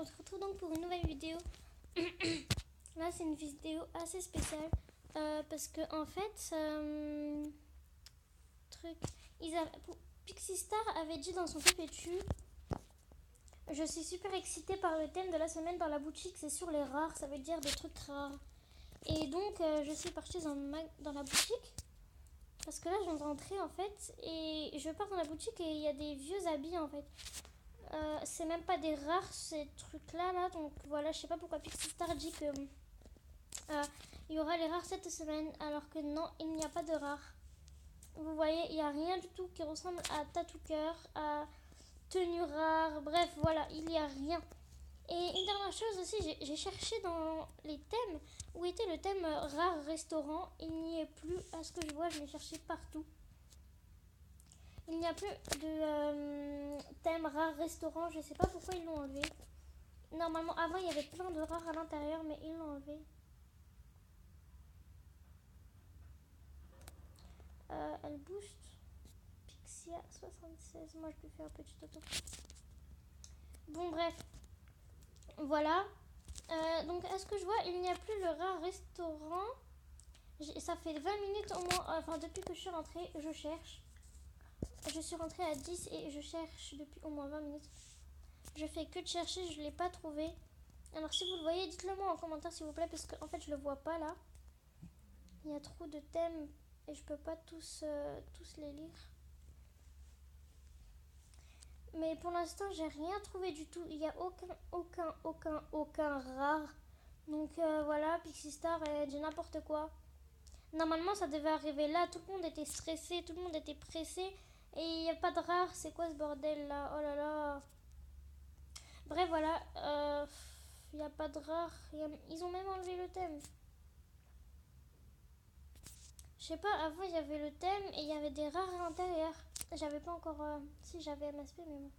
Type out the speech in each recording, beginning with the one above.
on se retrouve donc pour une nouvelle vidéo. Là, c'est une vidéo assez spéciale parce que en fait, Pixie Star avait dit dans son PPTU, je suis super excitée par le thème de la semaine dans la boutique, c'est sur les rares, ça veut dire des trucs rares. Et donc, je suis partie dans la boutique parce que là, je viens de rentrer en fait et je pars dans la boutique et il y a des vieux habits en fait. C'est même pas des rares ces trucs là, donc voilà, je sais pas pourquoi Pixie Star dit que il y aura les rares cette semaine alors que non, il n'y a pas de rares. Vous voyez, il n'y a rien du tout qui ressemble à Tattoo Cœur, à Tenue Rare, bref voilà, il n'y a rien. Et une dernière chose aussi, j'ai cherché dans les thèmes où était le thème rare restaurant, il n'y est plus, à ce que je vois, je l'ai cherché partout. Il n'y a plus de thème rare restaurant, je sais pas pourquoi ils l'ont enlevé. Normalement, avant il y avait plein de rares à l'intérieur, mais ils l'ont enlevé. Elle booste Pixia 76. Moi, je lui fais un petit auto. Bon, bref. Voilà. Donc, à ce que je vois, il n'y a plus le rare restaurant. Ça fait 20 minutes au moins. Enfin, depuis que je suis rentrée, je cherche. Je suis rentrée à 10 et je cherche depuis au moins 20 minutes. Je fais que de chercher, je ne l'ai pas trouvé. Alors, si vous le voyez, dites-le moi en commentaire, s'il vous plaît, parce qu'en fait, je le vois pas là. Il y a trop de thèmes et je peux pas tous les lire. Mais pour l'instant, j'ai rien trouvé du tout. Il n'y a aucun rare. Donc voilà, Pixie Star, elle dit n'importe quoi. Normalement, ça devait arriver là. Tout le monde était stressé, tout le monde était pressé. Et il n'y a pas de rare. C'est quoi ce bordel là? Oh là là. Bref, voilà. Il n'y a pas de rare. Ils ont même enlevé le thème. Je sais pas, avant il y avait le thème et il y avait des rares à l'intérieur. J'avais pas encore. Si, j'avais MSP, mais bon.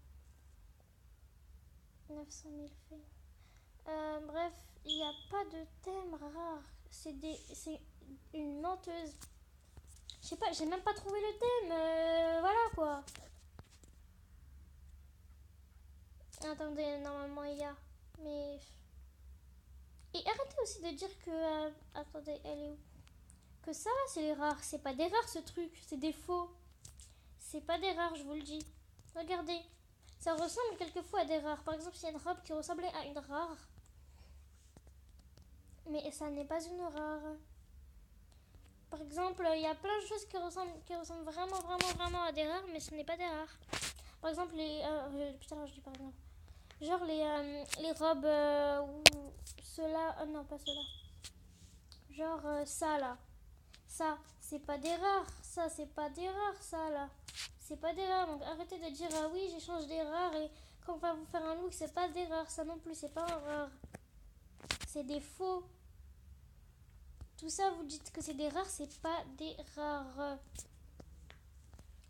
900 000 faits. Bref, il n'y a pas de thème rare. C'est une menteuse. Je sais pas, j'ai même pas trouvé le thème. Voilà quoi. Attendez, normalement il y a. Mais. Et arrêtez aussi de dire que. Attendez, elle est où? Que ça là, c'est les rares. C'est pas des rares ce truc, c'est des faux. C'est pas des rares, je vous le dis. Regardez. Ça ressemble quelquefois à des rares. Par exemple, il y a une robe qui ressemblait à une rare. Mais ça n'est pas une rare. Par exemple, il y a plein de choses qui ressemblent vraiment à des rares, mais ce n'est pas des rares. Par exemple, putain, je dis par exemple. Genre les robes ou ceux-là. Non, pas ceux-là. Genre ça là. Ça, c'est pas des rares. Ça, c'est pas des rares, ça là. C'est pas des rares. Donc arrêtez de dire ah oui, j'échange des rares et quand on va vous faire un look, c'est pas des rares. Ça non plus, c'est pas un rare. C'est des faux. Tout ça, vous dites que c'est des rares, c'est pas des rares.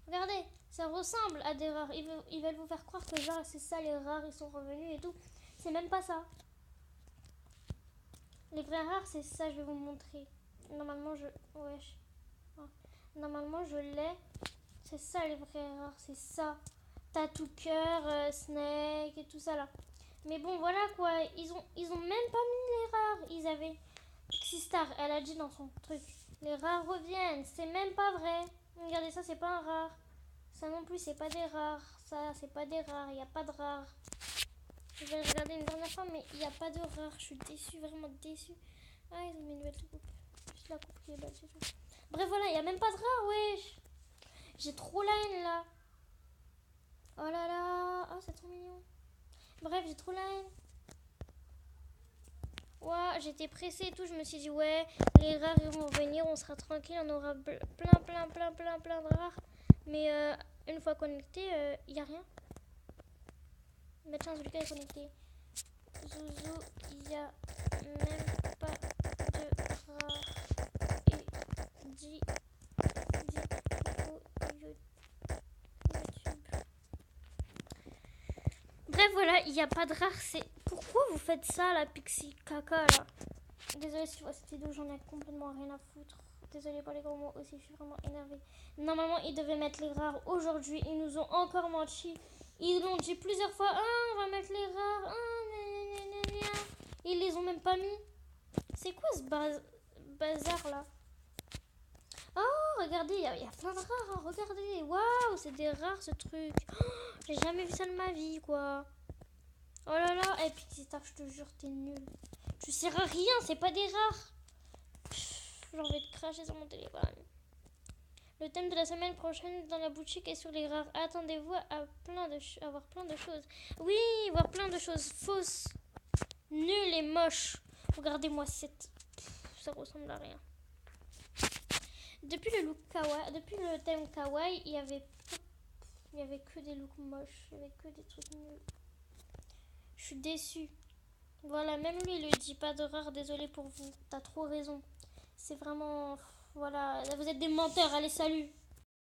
Regardez, ça ressemble à des rares. Ils veulent vous faire croire que genre c'est ça les rares, ils sont revenus et tout. C'est même pas ça. Les vrais rares, c'est ça, je vais vous montrer. Normalement, Normalement, je l'ai. C'est ça les vrais rares, c'est ça. Tattoo Cœur, Snake et tout ça là. Mais bon, voilà quoi. Ils ont même pas mis les rares. Ils avaient. Pixie Star, elle a dit dans son truc. Les rares reviennent. C'est même pas vrai. Regardez, ça, c'est pas un rare. Ça non plus, c'est pas des rares. Ça, c'est pas des rares. Il n'y a pas de rares. Je vais regarder une dernière fois, mais il n'y a pas de rares. Je suis déçue, vraiment déçue. Ah, ils ont mis une nouvelle coupe. Juste la coupe qui est belle, c'est tout. Bref, voilà, il n'y a même pas de rares, wesh. J'ai trop la haine là. Oh là là. Oh, c'est trop mignon. Bref, j'ai trop la haine. Ouais, j'étais pressée et tout. Je me suis dit, ouais, les rares ils vont venir, on sera tranquille, on aura plein de rares. Mais une fois connecté, il n'y a rien. Mais tiens, celui-là est connecté. Zouzou, il n'y a même pas de rares. Et dit YouTube. Bref, voilà, il n'y a pas de rares. C'est pourquoi vous faites ça, la Pixie caca là? Désolée si tu vois cette vidéo, j'en ai complètement rien à foutre. Désolée pour les gros mots aussi, je suis vraiment énervée. Normalement, ils devaient mettre les rares aujourd'hui. Ils nous ont encore menti. Ils l'ont dit plusieurs fois. Ah, on va mettre les rares. Ah, pas mis. C'est quoi ce bazar là? Oh, regardez, il y a plein de rares, hein, regardez. Waouh, c'est des rares ce truc. Oh, j'ai jamais vu ça de ma vie, quoi. Oh là là, et puis je te jure, t'es nul. Tu sers à rien, c'est pas des rares. J'ai envie de cracher sur mon téléphone. Le thème de la semaine prochaine dans la boutique est sur les rares. Attendez-vous à avoir plein de choses. Oui, voir plein de choses fausses, nulles et moches. Regardez-moi cette. Ça ressemble à rien. Depuis le thème kawaii, il y avait que des looks moches, il y avait que des trucs nuls. Je suis déçue. Voilà, même lui il le dit, pas de rare, désolé pour vous. T'as trop raison. C'est vraiment, voilà, vous êtes des menteurs. Allez, salut.